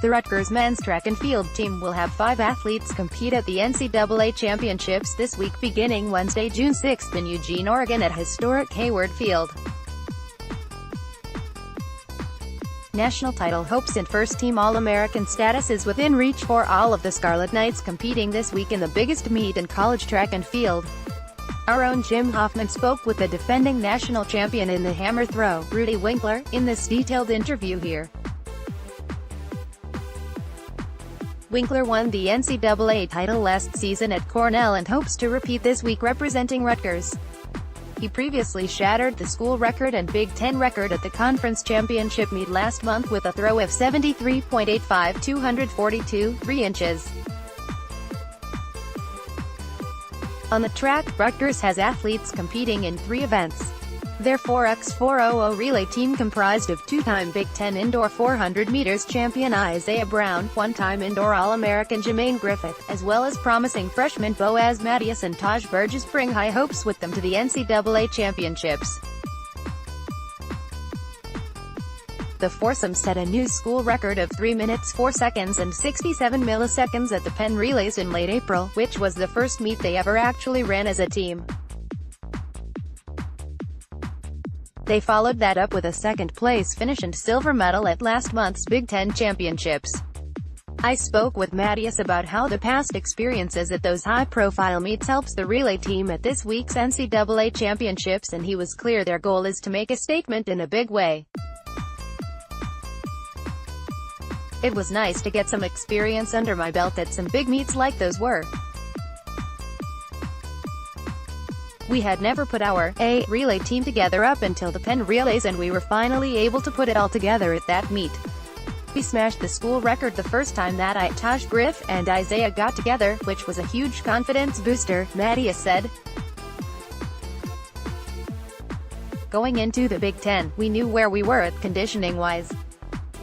The Rutgers men's track and field team will have 5 athletes compete at the NCAA Championships this week beginning Wednesday, June 6 in Eugene, Oregon at historic Hayward Field. National title hopes and first-team All-American status is within reach for all of the Scarlet Knights competing this week in the biggest meet in college track and field. Our own Jim Hoffman spoke with the defending national champion in the hammer throw, Rudy Winkler, in this detailed interview here. Winkler won the NCAA title last season at Cornell and hopes to repeat this week representing Rutgers. He previously shattered the school record and Big Ten record at the conference championship meet last month with a throw of 73.85 242, 3 inches. On the track, Rutgers has athletes competing in 3 events. Their 4x400 relay team comprised of 2-time Big Ten indoor 400 meters champion Isaiah Brown, 1-time indoor All-American Jermaine Griffith, as well as promising freshman Boaz Madeus and Taj Burgess bring high hopes with them to the NCAA Championships. The foursome set a new school record of 3 minutes 4 seconds and 67 milliseconds at the Penn Relays in late April, which was the first meet they ever actually ran as a team. They followed that up with a second-place finish and silver medal at last month's Big Ten Championships. I spoke with Madeus about how the past experiences at those high-profile meets helps the relay team at this week's NCAA Championships, and he was clear their goal is to make a statement in a big way. It was nice to get some experience under my belt at some big meets like those were. We had never put our relay team together up until the Penn Relays, and we were finally able to put it all together at that meet. We smashed the school record the first time that Taj Griff and Isaiah got together, which was a huge confidence booster, Madeus said. Going into the Big Ten, we knew where we were at conditioning-wise.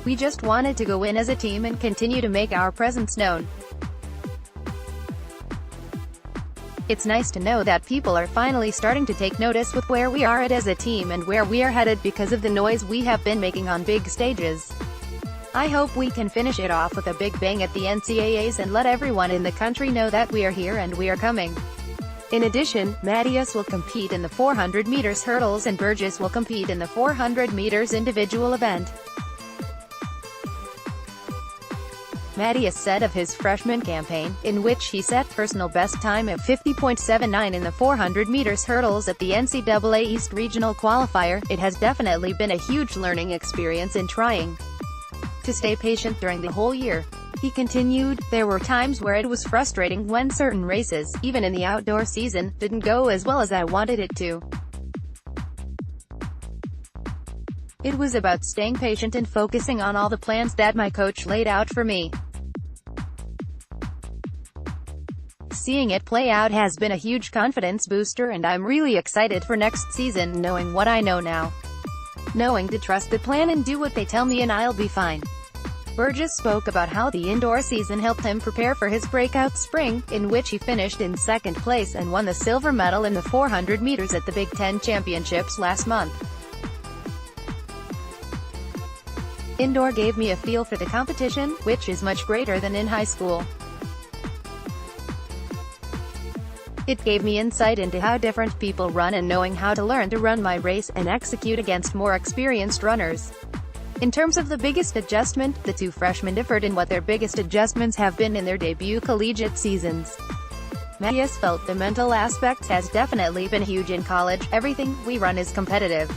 We just wanted to go in as a team and continue to make our presence known. It's nice to know that people are finally starting to take notice with where we are at as a team and where we are headed because of the noise we have been making on big stages. I hope we can finish it off with a big bang at the NCAAs and let everyone in the country know that we are here and we are coming. In addition, Madeus will compete in the 400 meters hurdles and Burgess will compete in the 400 meters individual event. Madeus said of his freshman campaign, in which he set personal best time of 50.79 in the 400 meters hurdles at the NCAA East Regional Qualifier, it has definitely been a huge learning experience in trying to stay patient during the whole year. He continued, there were times where it was frustrating when certain races, even in the outdoor season, didn't go as well as I wanted it to. It was about staying patient and focusing on all the plans that my coach laid out for me. Seeing it play out has been a huge confidence booster, and I'm really excited for next season, knowing what I know now. Knowing to trust the plan and do what they tell me and I'll be fine. Burgess spoke about how the indoor season helped him prepare for his breakout spring, in which he finished in second place and won the silver medal in the 400 meters at the Big Ten Championships last month. Indoor gave me a feel for the competition, which is much greater than in high school. It gave me insight into how different people run and knowing how to learn to run my race and execute against more experienced runners. In terms of the biggest adjustment, the 2 freshmen differed in what their biggest adjustments have been in their debut collegiate seasons. Madeus felt the mental aspect has definitely been huge in college. Everything we run is competitive.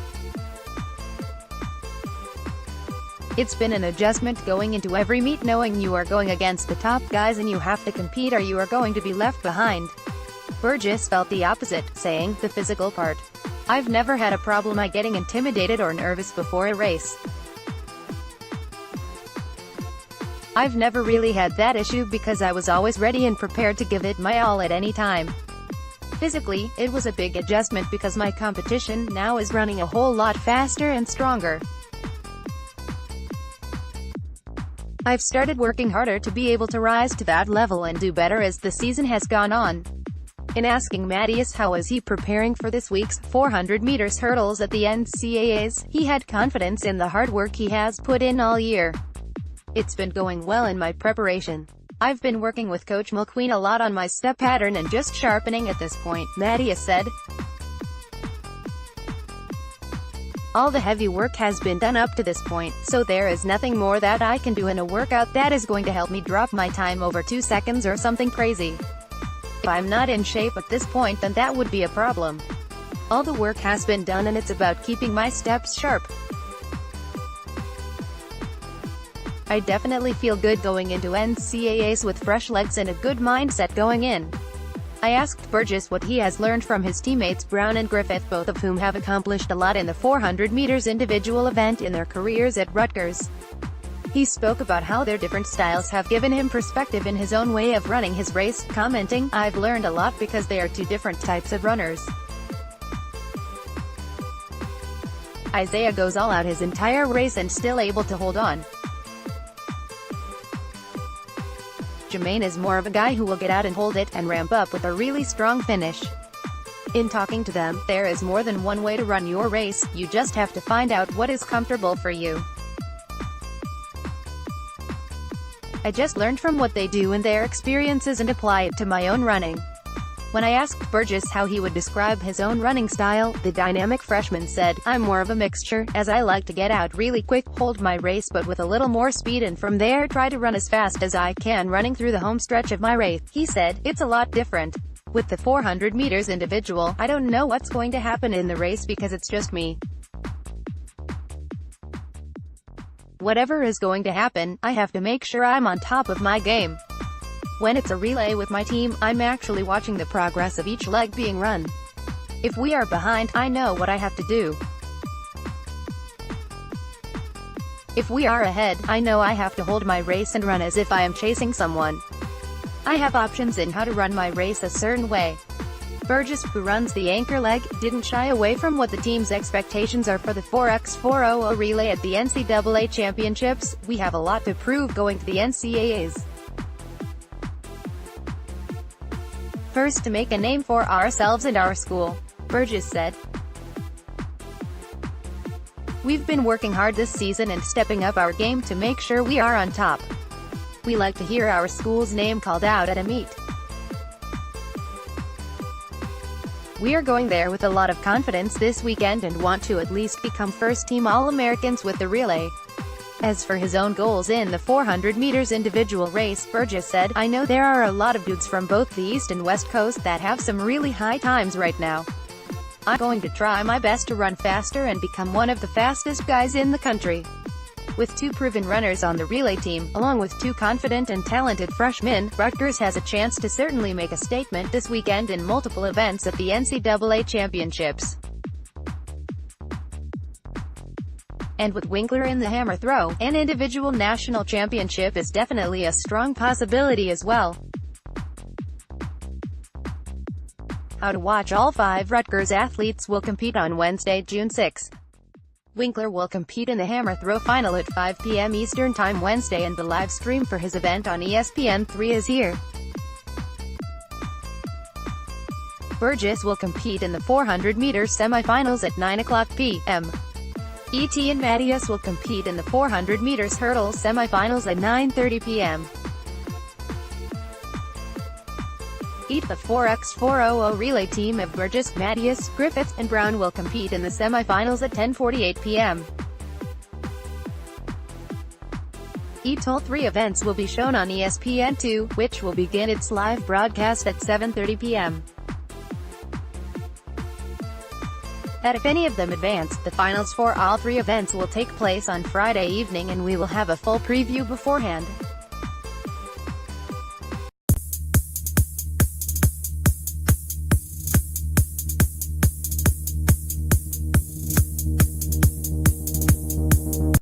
It's been an adjustment going into every meet knowing you are going against the top guys and you have to compete or you are going to be left behind. Burgess felt the opposite, saying, the physical part. I've never had a problem getting intimidated or nervous before a race. I've never really had that issue because I was always ready and prepared to give it my all at any time. Physically, it was a big adjustment because my competition now is running a whole lot faster and stronger. I've started working harder to be able to rise to that level and do better as the season has gone on. In asking Madeus how is he preparing for this week's 400 meters hurdles at the NCAAs, he had confidence in the hard work he has put in all year. It's been going well in my preparation. I've been working with Coach McQueen a lot on my step pattern and just sharpening at this point, Madeus said. All the heavy work has been done up to this point, so there is nothing more that I can do in a workout that is going to help me drop my time over 2 seconds or something crazy. If I'm not in shape at this point, then that would be a problem. All the work has been done and it's about keeping my steps sharp. I definitely feel good going into NCAAs with fresh legs and a good mindset going in. I asked Burgess what he has learned from his teammates Brown and Griffith, both of whom have accomplished a lot in the 400 meters individual event in their careers at Rutgers. He spoke about how their different styles have given him perspective in his own way of running his race, commenting, "I've learned a lot because they are two different types of runners." Isaiah goes all out his entire race and still able to hold on. Jermaine is more of a guy who will get out and hold it, and ramp up with a really strong finish. In talking to them, there is more than one way to run your race, you just have to find out what is comfortable for you. I just learned from what they do and their experiences and apply it to my own running. When I asked Burgess how he would describe his own running style, the dynamic freshman said, "I'm more of a mixture, as I like to get out really quick, hold my race but with a little more speed, and from there try to run as fast as I can running through the home stretch of my race." He said, "It's a lot different. With the 400 meters individual, I don't know what's going to happen in the race because it's just me. Whatever is going to happen, I have to make sure I'm on top of my game. When it's a relay with my team, I'm actually watching the progress of each leg being run. If we are behind, I know what I have to do. If we are ahead, I know I have to hold my race and run as if I am chasing someone. I have options in how to run my race a certain way." Burgess, who runs the anchor leg, didn't shy away from what the team's expectations are for the 4x400 relay at the NCAA Championships. "We have a lot to prove going to the NCAAs. First to make a name for ourselves and our school," Burgess said. "We've been working hard this season and stepping up our game to make sure we are on top. We like to hear our school's name called out at a meet. We are going there with a lot of confidence this weekend and want to at least become first-team All-Americans with the relay." As for his own goals in the 400 meters individual race, Burgess said, "I know there are a lot of dudes from both the East and West Coast that have some really high times right now. I'm going to try my best to run faster and become one of the fastest guys in the country." With two proven runners on the relay team, along with two confident and talented freshmen, Rutgers has a chance to certainly make a statement this weekend in multiple events at the NCAA Championships. And with Winkler in the hammer throw, an individual national championship is definitely a strong possibility as well. How to watch all 5 Rutgers athletes will compete on Wednesday, June 6. Winkler will compete in the hammer throw final at 5 p.m. Eastern Time Wednesday, and the live stream for his event on ESPN3 is here. Burgess will compete in the 400 meters semifinals at 9 o'clock p.m. ET and Madeus will compete in the 400 meters hurdle semifinals at 9:30 p.m. The 4x400 relay team of Burgess, Madeus, Griffith, and Brown will compete in the semifinals at 10:48 p.m. All 3 events will be shown on ESPN2, which will begin its live broadcast at 7:30 p.m. That if any of them advance, the finals for all 3 events will take place on Friday evening, and we will have a full preview beforehand.